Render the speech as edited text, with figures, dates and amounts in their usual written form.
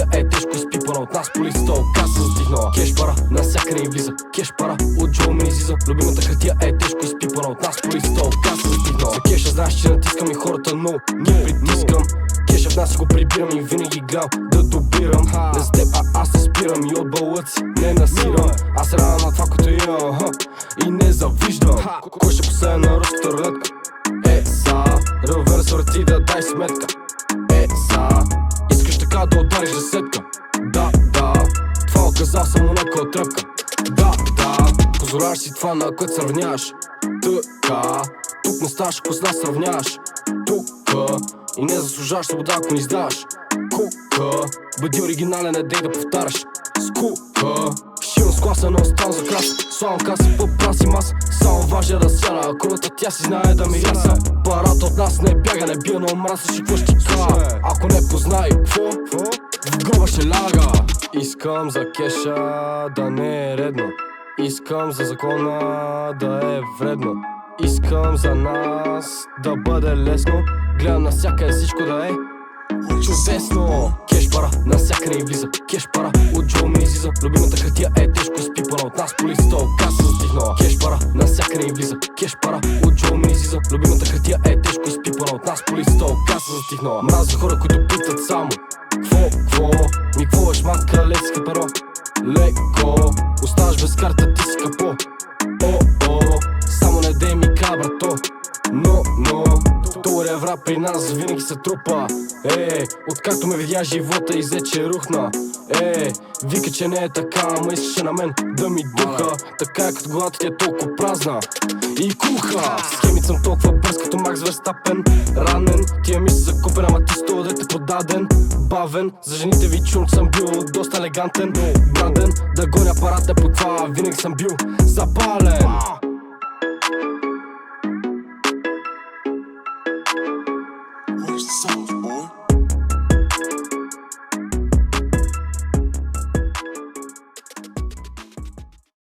хартия е тежко изпипана от нас полицията оказа стигнала. Кеш пара, насякъде ни влиза. Кеш пара, от Джо ми излиза. Любимата хартия е тежко изпипана от нас полицията оказа стигнала. За кеша знаеш, че натискам и хората, но не притискам. Кеша в нас си го прибирам и винаги гледам да добирам. Не за теб, аз не спирам и от балът си не насирам. Аз се радвам на това, което имам и не завиждам. Кой ще посея на руската рулетка? Ревърс върти да дай сметка. Искаш така да удариш десетка? Да, това оказал само някоя тръпка. Да, позволяваш си това, на което сравняваш. Така, тук не ставаш, ако с нас сравняваш. Тука, и не заслужаваш свобода, ако ни издаваш. Кука, бъди оригинален, не дей да повтаряш. Скука, ширно с класа, но оставам за краса. Славам каси, по-праси маса. Само важа да сяна, а курата тя си знае да ми ряса. Парата от нас не бяга, не бия, но мразиш и какво ще кажа. Ако не познай, какво? В гроба ще ляга. Искам за кеша да не е редно. Искам за закона да е вредно. Искам за нас да бъде лесно. Гледам навсякъде всичко да е чудесно. Кеш пара, насякъде ни влиза. Кеш пара, от Джо ми излиза. Любимата хартия е тежко изпипана от нас полицията оказа стигнала. Кеш пара, насякъде ни влиза. Кеш пара, от Джо ми излиза. Любимата хартия е тежко изпипана от нас полицията оказа стигнала. Мразя хора, които питат само Кво? Ми кво е шматка, леска перо. Леко, оставаш без карта, ти си капо. Само не дей ми ка, брато. Но доларя враг при нас винаги се трупа. Откакто ме видя живота и взе, че рухна. Вика, че не е така, ама искаше на мен да ми духа. Така е, като главата ти е толкова празна и куха. Схемит съм толкова бърз като Макс Верстапен. Ранен, тия ми са закупен, ама ти сто дете продаден. Бавен, за жените ви чун съм бил доста елегантен. Браден, да гоня парата по това, винаги съм бил запален. Where's the song?